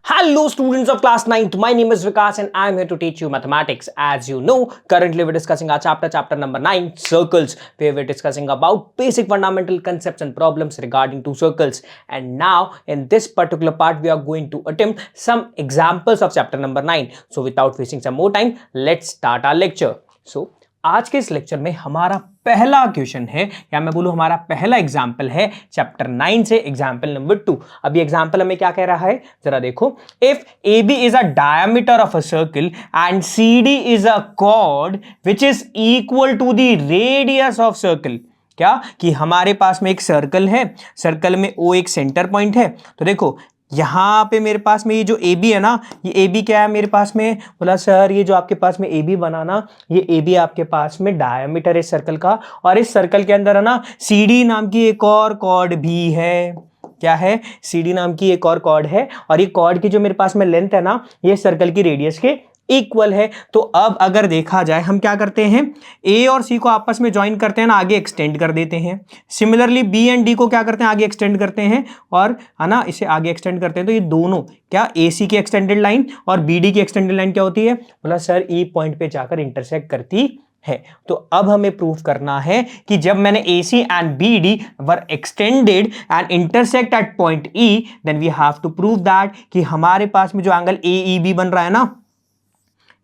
Hello students of class 9th, my name is Vikas and I am here to teach you mathematics. As you know, currently we're discussing our chapter number 9, circles, where we're discussing about basic fundamental concepts and problems regarding to circles. And now in this particular part, we are going to attempt some examples of chapter number 9. So without wasting some more time, let's start our lecture. So आज के इस lecture में हमारा पहला question है या मैं बोलूं हमारा पहला एग्जाम्पल है चैप्टर 9 से एग्जाम्पल नंबर 2। अब ये एग्जाम्पल हमें क्या कह रहा है, जरा देखो। If A B is a diameter of a circle and C D is a chord which is equal to the radius of circle. क्या कि हमारे पास में एक सर्कल है, सर्कल में ओ एक सेंटर पॉइंट है। तो देखो यहाँ पे मेरे पास में ये जो ए बी है ना, ये ए बी क्या है मेरे पास में, बोला सर ये जो आपके पास में ए बी बनाना, ये ए बी आपके पास में डायमीटर है सर्कल का, और इस सर्कल के अंदर है ना सी डी नाम की एक और कॉर्ड भी है। क्या है? सी डी नाम की एक और कॉर्ड है, और ये कॉर्ड की जो मेरे पास में लेंथ है ना, ये सर्कल की रेडियस के इक्वल है। तो अब अगर देखा जाए हम क्या करते हैं, ए और सी को आपस में ज्वाइन करते हैं ना, आगे एक्सटेंड कर देते हैं। सिमिलरली बी एंड डी को क्या करते हैं, आगे एक्सटेंड करते हैं, और है ना इसे आगे एक्सटेंड करते हैं। तो ये दोनों क्या ए सी की एक्सटेंडेड लाइन और बी डी की एक्सटेंडेड लाइन क्या होती है, बोला सर ई पॉइंट पे जाकर इंटरसेक्ट करती है। तो अब हमें प्रूव करना है कि जब मैंने AC and BD were extended and intersect at point E, then we have to prove that कि हमारे पास में जो एंगल AEB बन रहा है ना,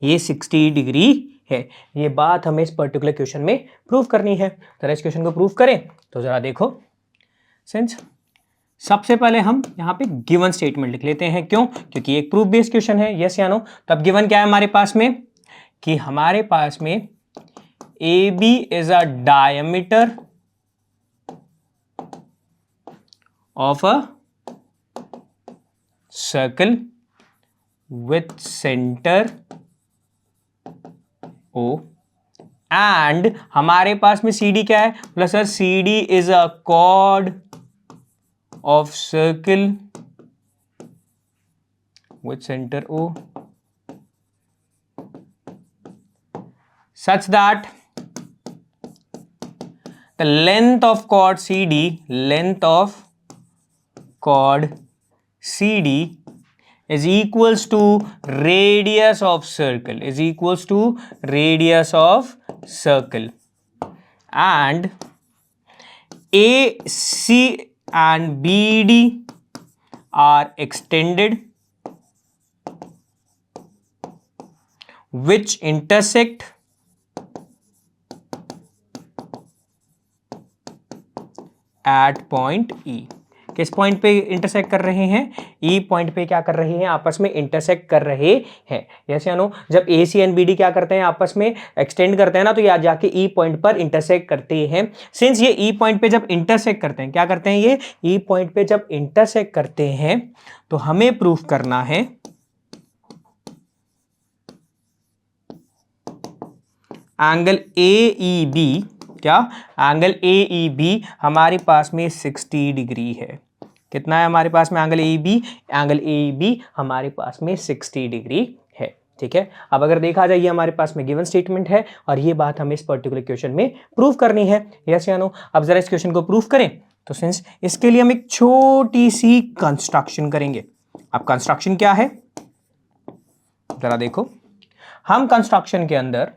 ये 60 डिग्री है। ये बात हमें इस पर्टिकुलर क्वेश्चन में प्रूव करनी है। जरा इस क्वेश्चन को प्रूव करें तो जरा देखो। सिंस सबसे पहले हम यहाँ पे गिवन स्टेटमेंट लिख लेते हैं। क्यों? क्योंकि एक प्रूफ बेस्ड क्वेश्चन है, यस या नो। तब गिवन क्या है हमारे पास में, कि हमारे पास में AB is a diameter of a circle with center O, and हमारे पास में CD क्या है, plus sir CD is a chord of circle with center O such that the length of chord CD is equals to radius of circle, and AC and BD are extended which intersect at point E। किस point पे intersect कर रहे हैं, ई point पे क्या कर रहे हैं, आपस में इंटरसेक्ट कर रहे हैं। यस या नो? जब ए सी एंड बी डी क्या करते हैं, आपस में एक्सटेंड करते हैं ना, तो ये जाके ई पॉइंट पर इंटरसेक्ट करते हैं। सिंस ये ई पॉइंट पे जब इंटरसेक्ट करते हैं, क्या करते हैं, ये ई पॉइंट पे जब इंटरसेक्ट करते हैं, तो हमें प्रूफ करना है एंगल AEB, क्या एंगल AEB हमारे पास में 60 डिग्री है। कितना है हमारे पास में एंगल AEB? एंगल AEB हमारे पास में 60 डिग्री है। ठीक है, अब अगर देखा जाए ये हमारे पास में गिवन स्टेटमेंट है, और ये बात हमें इस पर्टिकुलर क्वेश्चन में प्रूव करनी है। यस या नो? अब जरा इस क्वेश्चन को प्रूव करें तो सिंस इसके लिए हम एक छोटी सी कंस्ट्रक्शन करेंगे। अब कंस्ट्रक्शन क्या है, जरा देखो। हम कंस्ट्रक्शन के अंदर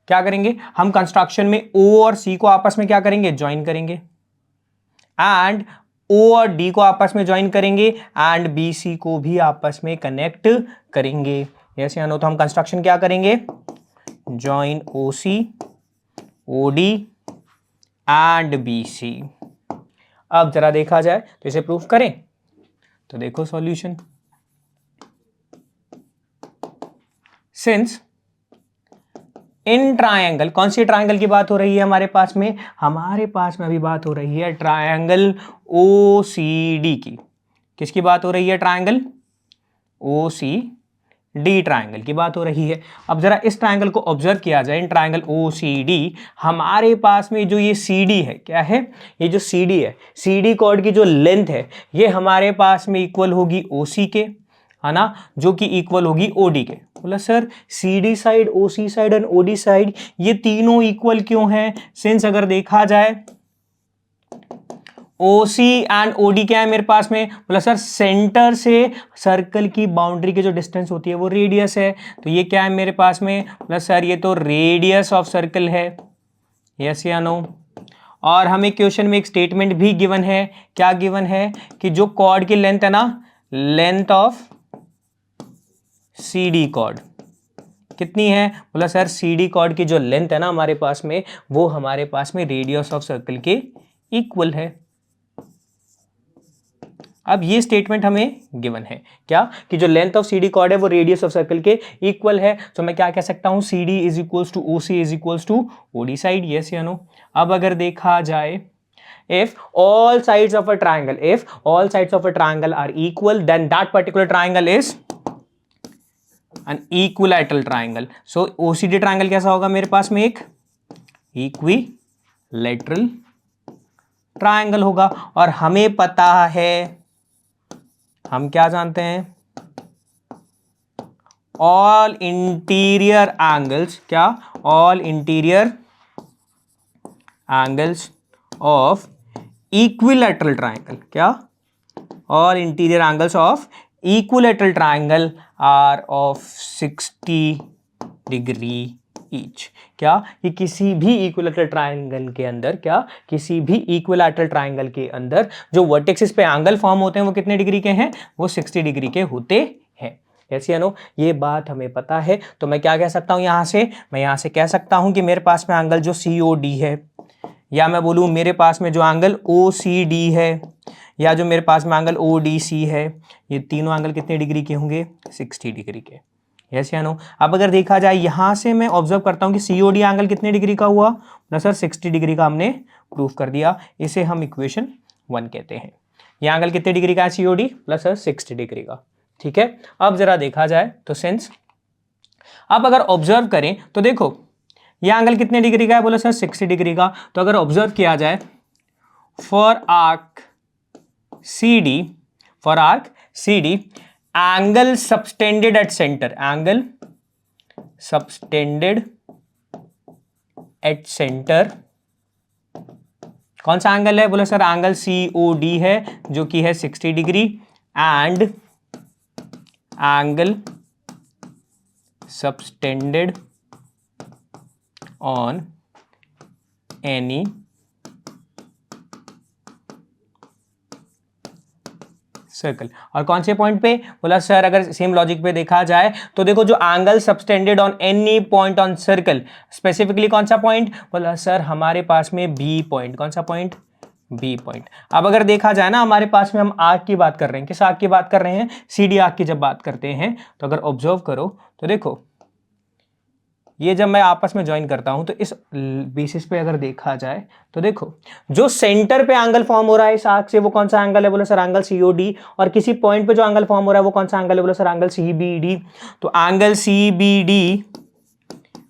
क्या करेंगे, हम कंस्ट्रक्शन में O और C को आपस में क्या करेंगे, ज्वाइन करेंगे, एंड O और D को आपस में ज्वाइन करेंगे, एंड BC को भी आपस में कनेक्ट करेंगे। यस या नो? तो हम कंस्ट्रक्शन क्या करेंगे, join OC, OD and BC। अब जरा देखा जाए तो इसे प्रूफ करें तो देखो सॉल्यूशन। सिंस इन ट्रायंगल, कौन सी ट्रायंगल की बात हो रही है हमारे पास में, हमारे पास में अभी बात हो रही है ट्रायंगल OCD की। किसकी बात हो रही है, ट्रायंगल OCD ट्रायंगल की बात हो रही है। अब जरा इस ट्रायंगल को ऑब्जर्व किया जाए, इन ट्रायंगल OCD हमारे पास में जो ये CD है, क्या है, ये जो CD है, CD कॉर्ड की जो लेंथ है, ये हमारे पास में इक्वल होगी OC के, है ना, जो कि इक्वल होगी OD के। बोला sir CD side, OC side and OD side ये तीनों इक्वल क्यों हैं? सिंस अगर देखा जाए OC एंड OD क्या है मेरे पास में, बोला सर सेंटर से सर्कल की बाउंड्री की जो डिस्टेंस होती है वो रेडियस है, तो ये क्या है मेरे पास में, बोला सर ये तो रेडियस ऑफ सर्कल है, यस या नो। और हमें क्वेश्चन में एक स्टेटमेंट भी गिवन है, क्या गिवन है कि जो कॉर्ड की लेंथ है ना, लेंथ ऑफ CD कॉर्ड कितनी है, बोला सर CD कॉर्ड की जो लेंथ है ना हमारे पास में, वो हमारे पास में रेडियस ऑफ सर्कल के इक्वल है। अब ये स्टेटमेंट हमें गिवन है क्या, कि जो लेंथ ऑफ CD कॉर्ड है वो रेडियस ऑफ सर्कल के इक्वल है, तो मैं क्या कह सकता हूं, CD is equals to OC is equals to OD side, yes या नो। अब अगर देखा जाए, if all sides of a triangle are equal, then that particular triangle is an equilateral triangle. So OCD triangle कैसा होगा मेरे पास में, एक equilateral triangle होगा। और हमें पता है, हम क्या जानते हैं, all interior angles, क्या, all interior angles of equilateral triangle, क्या, all interior angles of equilateral triangle are of 60 degree each। क्या, कि किसी भी इक्विलैटरल ट्रायंगल के अंदर, क्या, किसी भी इक्विलैटरल ट्रायंगल के अंदर जो वर्टेक्सेस पे एंगल फॉर्म होते हैं वो कितने डिग्री के हैं, वो 60 डिग्री के होते हैं, यस या नो। ये बात हमें पता है, तो मैं क्या कह सकता हूं यहां से, मैं यहां से कह सकता हूं कि मेरे पास में एंगल जो COD है, या मैं बोलूं मेरे पास में जो एंगल OCD है, या जो मेरे पास में एंगल ODC है, ये तीनों एंगल कितने डिग्री के होंगे, 60 डिग्री के, यस या नो। अब अगर देखा जाए यहां से मैं ऑब्जर्व करता हूं कि COD एंगल कितने डिग्री का हुआ ना सर, 60 डिग्री का हमने प्रूव कर दिया, इसे हम इक्वेशन 1 कहते हैं। ये एंगल कितने डिग्री का है COD, प्लस सर 60 डिग्री का, ठीक है। अब जरा देखा जाए तो सिंस, अब अगर ऑब्जर्व करें तो देखो ये एंगल कितने डिग्री का है, बोला सर 60 डिग्री का, तो अगर ऑब्जर्व किया जाए for arc CD angle subtended at centre, angle subtended at centre कौन सा एंगल है, बोला सर एंगल COD है जो कि है 60 degree, and angle subtended on any circle. और कौन से पॉइंट पे, बोला सर अगर सेम लॉजिक पे देखा जाए तो देखो जो angle subtended on any point on circle, specifically कौन सा पॉइंट, बोला सर हमारे पास में B पॉइंट, कौन सा पॉइंट, B पॉइंट। अब अगर देखा जाए ना हमारे पास में हम आर्क की बात कर रहे हैं, किस आर्क की बात कर रहे हैं, CD आर्क की जब बात करते हैं, तो अगर ऑब्जर्व करो तो देखो ये जब मैं आपस में ज्वाइन करता हूं तो इस बेसिस पे अगर देखा जाए तो देखो जो सेंटर पे एंगल फॉर्म हो रहा है इस आर्क से वो कौन सा एंगल है, बोला सर एंगल COD, और किसी पॉइंट पे जो एंगल फॉर्म हो रहा है वो कौन सा एंगल है, बोला सर एंगल CBD। तो एंगल CBD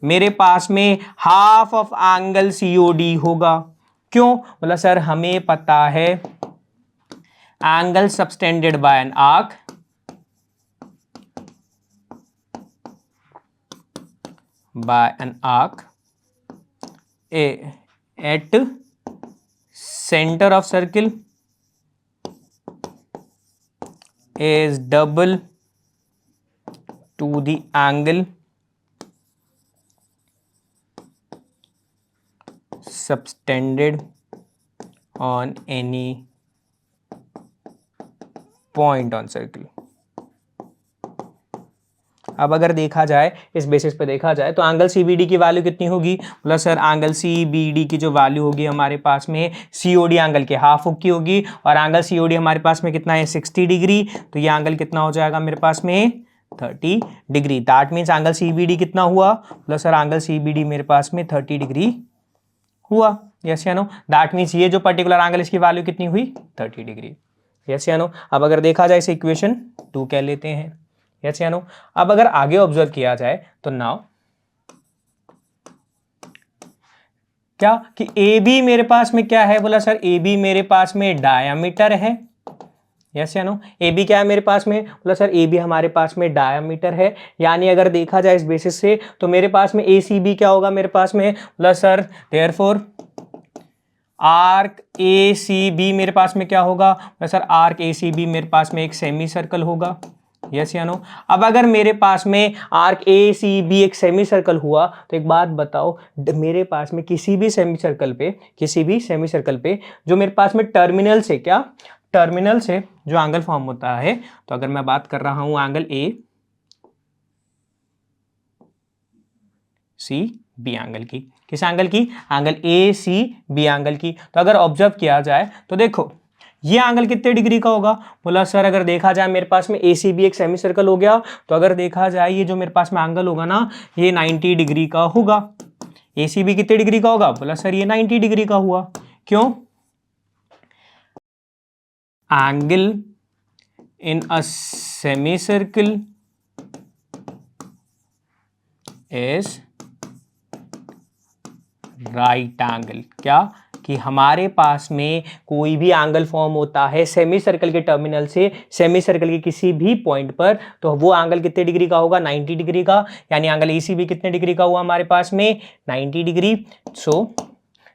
मेरे पास में हाफ ऑफ एंगल COD होगा, क्यों, बोला सर हमें पता है angle subtended bye an arc by an arc at center of circle is double to the angle subtended on any point on circle। अब अगर देखा जाए इस बेसिस पे देखा जाए तो एंगल CBD की वैल्यू कितनी होगी, प्लस सर एंगल CBD की जो वैल्यू होगी हमारे पास में COD एंगल के हाफ की होगी, और एंगल COD हमारे पास में कितना है 60 डिग्री, तो ये एंगल कितना हो जाएगा मेरे पास में 30 degree. That means angle CBD कितना हुआ, प्लस सर एंगल CBD मेरे पास में 30 डिग्री हुआ, यस या नो। दैट मीन्स ये जो पर्टिकुलर एंगल इसकी वैल्यू कितनी हुई 30 डिग्री, यस या नो। अब अगर देखा जाए इसे इक्वेशन 2 कह लेते हैं, यस या नो। अब अगर आगे ऑब्जर्व किया जाए तो नाउ क्या कि AB मेरे पास में क्या है, बोला सर AB मेरे पास में डायामीटर है, यस या नो। AB क्या है मेरे पास में, बोला सर AB हमारे पास में डायामीटर है, यानी अगर देखा जाए इस बेसिस से तो मेरे पास में ACB क्या होगा मेरे पास में, बोला sir therefore arc A C B मेरे पास में क्या होगा sir, arc A C B मेरे पास में एक सेमी सर्कल होगा, यस या नो। अब अगर मेरे पास में आर्क ए सी बी एक सेमी सर्कल हुआ तो एक बात बताओ, मेरे पास में किसी भी सेमी सर्कल पे जो मेरे पास में टर्मिनल से जो एंगल फॉर्म होता है, तो अगर मैं बात कर रहा हूं angle A C B angle की, किस एंगल की, angle A C B angle की, तो अगर ऑब्जर्व किया जाए तो देखो ये एंगल कितने डिग्री का होगा, बोला सर अगर देखा जाए मेरे पास में ए सी बी एक सेमी सर्कल हो गया, तो अगर देखा जाए ये जो मेरे पास में एंगल होगा ना, ये 90 डिग्री का होगा। ए सी बी कितने डिग्री का होगा, बोला सर ये 90 डिग्री का हुआ, क्यों, angle in a semi circle is right angle, क्या कि हमारे पास में कोई भी एंगल फॉर्म होता है सेमी सर्कल के टर्मिनल से सेमी सर्कल के किसी भी पॉइंट पर, तो वो एंगल कितने डिग्री का होगा, 90 डिग्री का, यानी एंगल ECB कितने डिग्री का हुआ हमारे पास में, 90 डिग्री। सो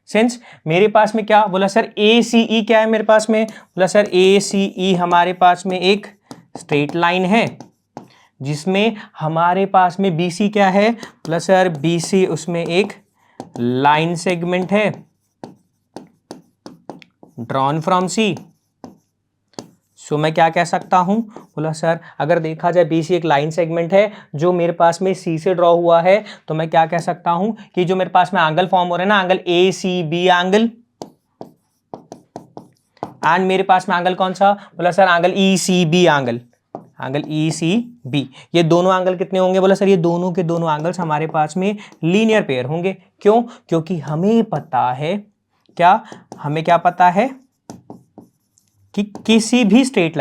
सिंस मेरे पास में क्या बोला सर, ACE क्या है मेरे पास में, बोला सर ACE हमारे पास में एक स्ट्रेट लाइन है जिसमें हमारे पास में BC क्या है, बोला सर BC उसमें एक लाइन सेगमेंट है ड्रॉन फ्रॉम सी। सो मैं क्या कह सकता हूं, बोला सर अगर देखा जाए BC एक लाइन सेगमेंट है जो मेरे पास में C से ड्रॉ हुआ है, तो मैं क्या कह सकता हूं कि जो मेरे पास में एंगल फॉर्म हो रहा है ना, एंगल ACB एंगल, एंड मेरे पास में एंगल कौन सा, बोला sir angle ECB angle, angle ECB, ये दोनों एंगल कितने होंगे, बोला सर ये दोनों के दोनों एंगल्स हमारे पास में लीनियर पेयर होंगे। क्यों, क्योंकि हमें पता है क्या, हमें क्या पता है कि किसी भी स्ट्रेट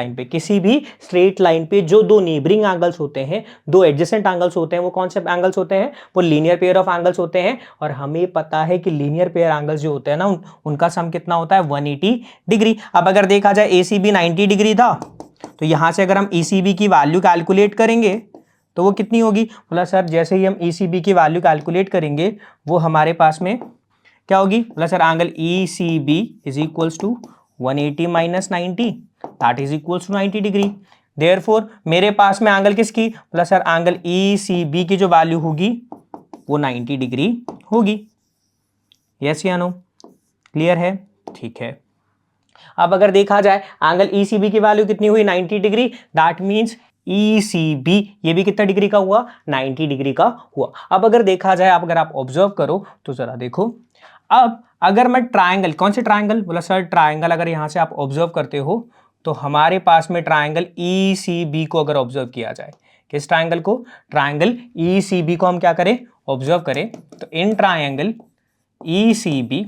लाइन पे जो दो नेबरिंग एंगल्स होते हैं, दो एडजेसेंट एंगल्स होते हैं, वो कौन से एंगल्स होते हैं, वो लीनियर पेयर ऑफ एंगल्स होते हैं। और हमें पता है कि लीनियर पेयर एंगल्स जो होते हैं ना, उनका सम कितना होता है, 180 डिग्री। अब अगर देखा जाए ACB 90 डिग्री था, तो यहां से अगर हम ECB की वैल्यू कैलकुलेट करेंगे तो वो कितनी होगी, बोला सर जैसे ही हम ECB की वैल्यू कैलकुलेट करेंगे वो हमारे पास में क्या होगी, बोला sir angle ECB is equals to 180 minus 90 that is equals to 90 degree. Therefore मेरे पास में एंगल किसकी, बोला सर एंगल ECB की जो वैल्यू होगी वो 90 डिग्री होगी। यस या नो, क्लियर है, ठीक है। अब अगर देखा जाए एंगल ECB की वैल्यू कितनी हुई, 90 डिग्री, दैट मींस ECB ये भी कितना डिग्री का हुआ, 90 डिग्री का हुआ। अब अगर देखा जाए, अब अगर आप ऑब्जर्व करो तो जरा देखो, अब अगर मैं ट्रायंगल, कौन से ट्रायंगल, बोला सर ट्रायंगल अगर यहां से आप ऑब्जर्व करते हो तो हमारे पास में ट्रायंगल ECB को अगर ऑब्जर्व किया जाए, किस ट्रायंगल को, ट्रायंगल ECB को हम क्या करें, ऑब्जर्व करें, तो इन ट्रायंगल ECB,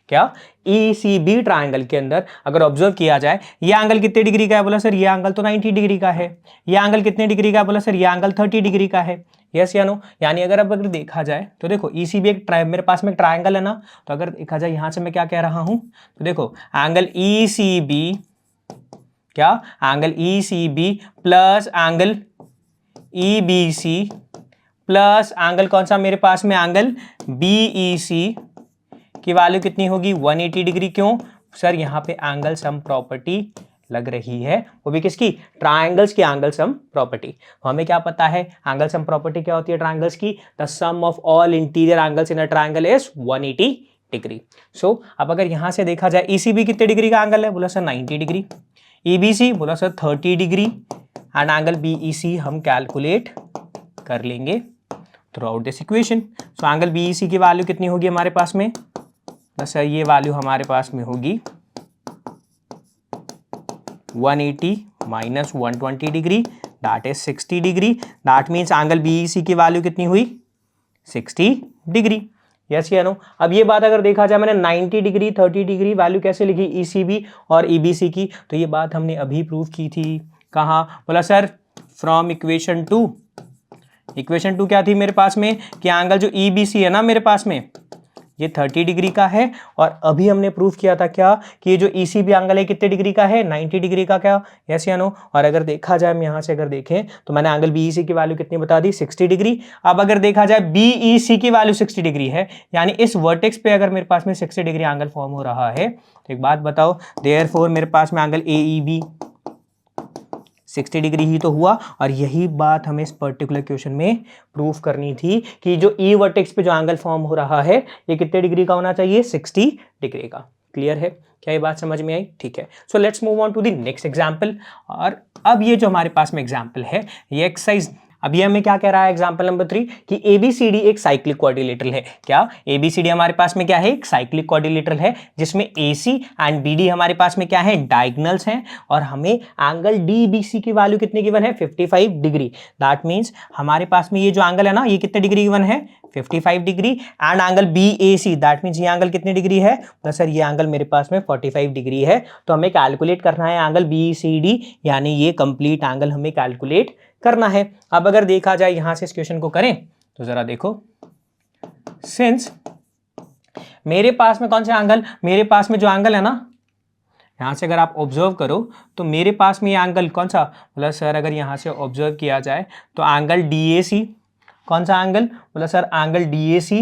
क्या ECB ट्रायंगल के अंदर अगर ऑब्जर्व किया जाए, ये एंगल कितने डिग्री का है, बोला सर ये एंगल तो 90 डिग्री का है। ये एंगल कितने डिग्री का है, बोला सर ये एंगल 30 डिग्री का है। यस या नो, यानी अगर अब अगर देखा जाए तो देखो ECB एक मेरे पास में एक ट्रायंगल है ना, तो अगर देखा जाए यहां से मैं क्या कह रहा हूं, तो देखो एंगल ECB, क्या angle ECB plus angle EBC plus angle कौन सा मेरे पास में, एंगल BEC की वैल्यू कितनी होगी, 180 डिग्री। क्यों सर, यहाँ पे एंगल सम प्रॉपर्टी लग रही है, वो भी किसकी, ट्रायंगल्स की एंगल सम प्रॉपर्टी। हमें क्या पता है एंगल सम प्रॉपर्टी क्या होती है ट्रायंगल्स की, the sum of all interior angles in a triangle is 180 degree. So अब अगर यहां से देखा जाए ECB कितने डिग्री का एंगल है, बोला सर 90 डिग्री, EBC बोला sir 30 degree, and angle BEC हम कैलकुलेट कर लेंगे through out this equation. So angle BEC की वैल्यू कितनी होगी हमारे पास में, सर ये वैल्यू हमारे पास में होगी 180 minus 120 degree, that is 60 degree. That means angle BEC की वैल्यू कितनी हुई, 60 डिग्री। यस या नो। अब ये बात अगर देखा जाए, मैंने 90 डिग्री 30 डिग्री वैल्यू कैसे लिखी ECB और EBC की, तो ये बात हमने अभी प्रूव की थी, कहाँ, बोला सर फ्रॉम इक्वेशन 2। इक्वेशन 2 क्या थी मेरे पास में, कि एंगल जो EBC है ना मेरे पास में, ये 30 डिग्री का है, और अभी हमने प्रूव किया था क्या कि ये जो ECB एंगल है कितने डिग्री का है, 90 डिग्री का, क्या यस या नो। और अगर देखा जाए, हम यहाँ से अगर देखें तो मैंने एंगल BEC की वैल्यू कितनी बता दी, 60 डिग्री। अब अगर देखा जाए BEC की वैल्यू 60 डिग्री है, यानी इस वर्टेक्स पे अगर मेरे पास में 60 डिग्री एंगल फॉर्म हो रहा है, तो एक बात बताओ, देयरफॉर मेरे पास में एंगल AEB 60 डिग्री ही तो हुआ। और यही बात हमें इस पर्टिकुलर क्वेश्चन में प्रूफ करनी थी कि जो ई वर्टेक्स पे जो एंगल फॉर्म हो रहा है ये कितने डिग्री का होना चाहिए, 60 डिग्री का। क्लियर है, क्या ये बात समझ में आई? ठीक है, so let's move on to the next example. और अब ये जो हमारे पास में एग्जांपल है, ये एक्सरसाइज, अभी हमें क्या कह रहा है एग्जांपल नंबर 3 कि ABCD एक साइक्लिक क्वाड्रिलेटरल है। क्या ABCD हमारे पास में क्या है, एक साइक्लिक क्वाड्रिलेटरल है, जिसमें AC एंड BD हमारे पास में क्या है, डायगोनल्स हैं। और हमें एंगल DBC की वैल्यू कितनी गिवन है, 55 डिग्री। दैट मींस हमारे पास में ये जो एंगल है ना, ये कितने डिग्री गिवन है, 55 degree. And angle BAC, that means ये एंगल कितनी डिग्री है, तो सर ये एंगल मेरे पास में 45 डिग्री है। तो हमें कैलकुलेट करना है एंगल BCD, यानी ये कंप्लीट एंगल हमें कैलकुलेट करना है। अब अगर देखा जाए यहां से इस क्वेश्चन को करें तो जरा देखो, सिंस मेरे पास में कौन सा एंगल, मेरे पास में जो एंगल है ना, यहां से अगर आप ऑब्जर्व करो तो मेरे पास में ये एंगल कौन सा, बोला सर अगर यहां से ऑब्जर्व किया जाए तो एंगल DAC, कौन सा एंगल, बोला सर एंगल DAC।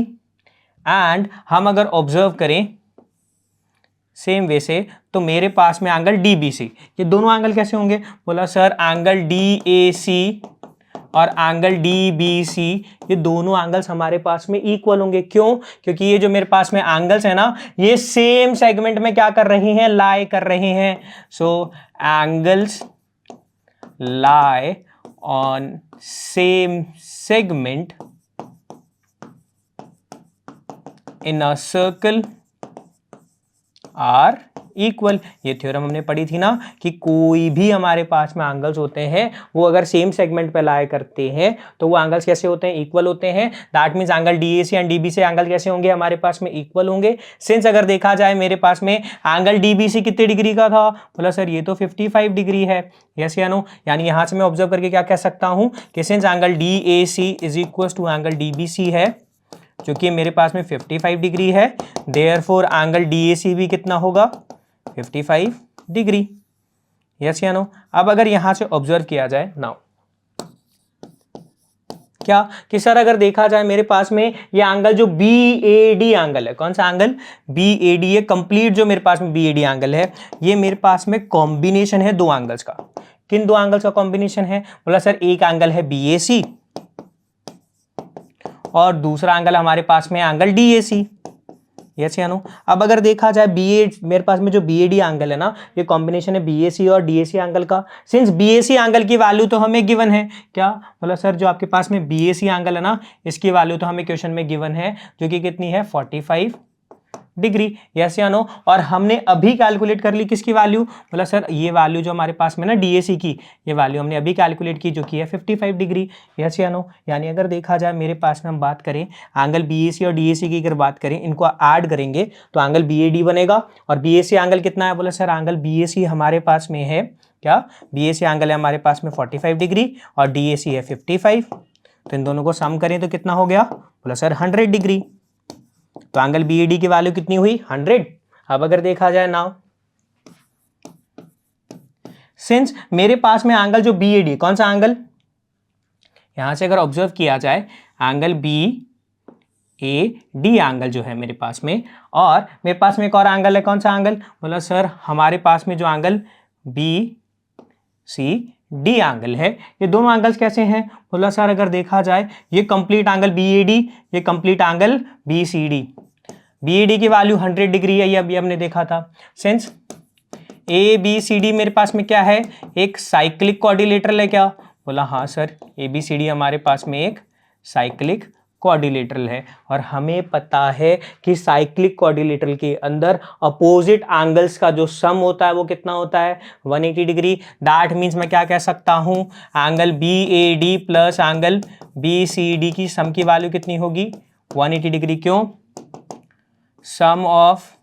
एंड हम अगर ऑब्जर्व करें सेम वे से तो मेरे पास में एंगल DBC, ये दोनों एंगल कैसे होंगे, बोला सर एंगल DAC और एंगल DBC, ये दोनों एंगल्स हमारे पास में इक्वल होंगे। क्यों, क्योंकि ये जो मेरे पास में एंगल्स है ना, ये सेम सेगमेंट में क्या कर रहे हैं, लाई कर रहे हैं। So angles lie on same segment in a circle are equal. ये थ्योरम हमने पढ़ी थी ना कि कोई भी हमारे पास में एंगल्स होते हैं वो अगर सेम सेगमेंट पे लाई करते हैं तो वो एंगल्स कैसे होते हैं, इक्वल होते हैं। That means angle DAC and DBC angle कैसे होंगे, हमारे पास में इक्वल होंगे। सिंस अगर देखा जाए मेरे पास में एंगल DBC कितने डिग्री का था, बोला सर ये तो 55 डिग्री है, यस या नो। यानी यहां से मैं ऑब्जर्व करके क्या कह सकता हूं कि since angle DAC is equal to angle DBC है, जो कि मेरे पास में 55 डिग्री है, देयरफॉर एंगल DAC भी कितना होगा, 55 डिग्री, यस या नो। अब अगर यहां से ऑब्जर्व किया जाए नाउ, क्या कि सर अगर देखा जाए मेरे पास में ये एंगल जो BAD एंगल है, कौन सा एंगल, BAD, ये कंप्लीट जो मेरे पास में BAD एंगल है, ये मेरे पास में कॉम्बिनेशन है दो एंगल्स का। किन दो एंगल्स का कॉम्बिनेशन है, बोला सर एक एंगल है BAC और दूसरा एंगल हमारे पास में एंगल DAC, यस या नो। अब अगर देखा जाए मेरे पास में जो BAD एंगल है ना, ये कॉम्बिनेशन है BAC और DAC एंगल का। सिंस BAC एंगल की वैल्यू तो हमें गिवन है, क्या बोला सर जो आपके पास में BAC एंगल है ना, इसकी वैल्यू तो हमें क्वेश्चन में गिवन है, जो कि कितनी है, 45 डिग्री, यस या नो। और हमने अभी कैलकुलेट कर ली किसकी वैल्यू, बोला सर ये वैल्यू जो हमारे पास में ना DAC की, ये वैल्यू हमने अभी कैलकुलेट की, जो कि है 55 डिग्री, यस या नो। यानी अगर देखा जाए मेरे पास में हम बात करें एंगल BAC और DAC की अगर बात करें, इनको ऐड करेंगे तो एंगल BAD बनेगा। और BAC एंगल कितना है, बोला सर एंगल BAC हमारे पास में है, क्या BAC एंगल है हमारे पास में 45 डिग्री और DAC है 55, तो इन दोनों को सम करें तो कितना हो गया, बोला सर 100 डिग्री। तो एंगल BAD की वैल्यू कितनी हुई, 100। अब अगर देखा जाए नाउ, सिंस मेरे पास में एंगल जो BAD, कौन सा एंगल, यहां से अगर ऑब्जर्व किया जाए एंगल BAD एंगल जो है मेरे पास में, और मेरे पास में एक और एंगल है, कौन सा एंगल, बोला सर हमारे पास में जो एंगल BCD एंगल है, ये दोनों एंगल्स कैसे हैं, बोला सर अगर देखा जाए ये कंप्लीट एंगल BAD, ये कंप्लीट एंगल BCD। BAD की वैल्यू 100 डिग्री है, ये अभी हमने देखा था। सिंस ABCD मेरे पास में क्या है, एक साइक्लिक क्वाड्रिलेटरल है, क्या, बोला हाँ सर ABCD हमारे पास में एक साइक्लिक क्वाड्रिलेटरल है। और हमें पता है कि साइक्लिक क्वाड्रिलेटरल के अंदर अपोजिट एंगल्स का जो सम होता है वो कितना होता है, 180 डिग्री। दैट मीन्स मैं क्या कह सकता हूं, angle BAD plus angle BCD की सम की वैल्यू कितनी होगी, 180 डिग्री। क्यों, sum of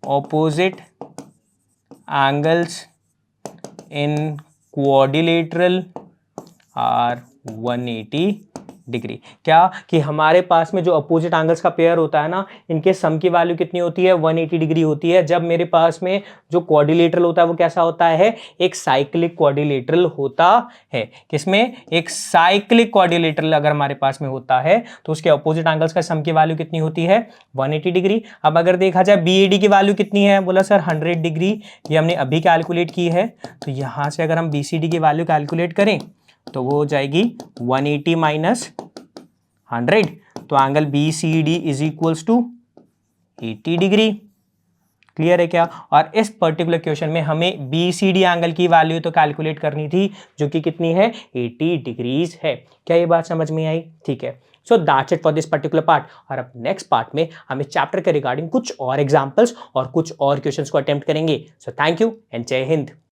opposite angles in quadrilateral are 180 degree. क्या कि हमारे पास में जो अपोजिट एंगल्स का पेयर होता है ना, इनके सम की वैल्यू कितनी होती है, 180 डिग्री होती है। जब मेरे पास में जो क्वाड्रिलेटरल होता है वो कैसा होता है, एक साइक्लिक क्वाड्रिलेटरल होता है। किसमें, एक साइक्लिक क्वाड्रिलेटरल अगर हमारे पास में होता है तो उसके अपोजिट एंगल्स का सम की वैल्यू कितनी होती है, 180 डिग्री। अब अगर देखा जाए BAD की वैल्यू कितनी है, बोला सर 100 डिग्री, ये हमने अभी कैलकुलेट की है। तो यहां से अगर हम BCD की वैल्यू कैलकुलेट करें तो वो हो जाएगी 180 माइनस 100, तो angle BCD is equals to 80 degree. Clear है क्या? और इस पर्टिकुलर क्वेश्चन में हमें BCD एंगल की वैल्यू तो कैलकुलेट करनी थी जो कि कितनी है, 80 डिग्रीज है। क्या ये बात समझ में आई? ठीक है, so that's it for this particular part. और अब नेक्स्ट पार्ट में हम इस चैप्टर के रिगार्डिंग कुछ और एग्जांपल्स और कुछ और क्वेश्चंस को अटेम्प्ट करेंगे। सो थैंक यू एंड जय हिंद।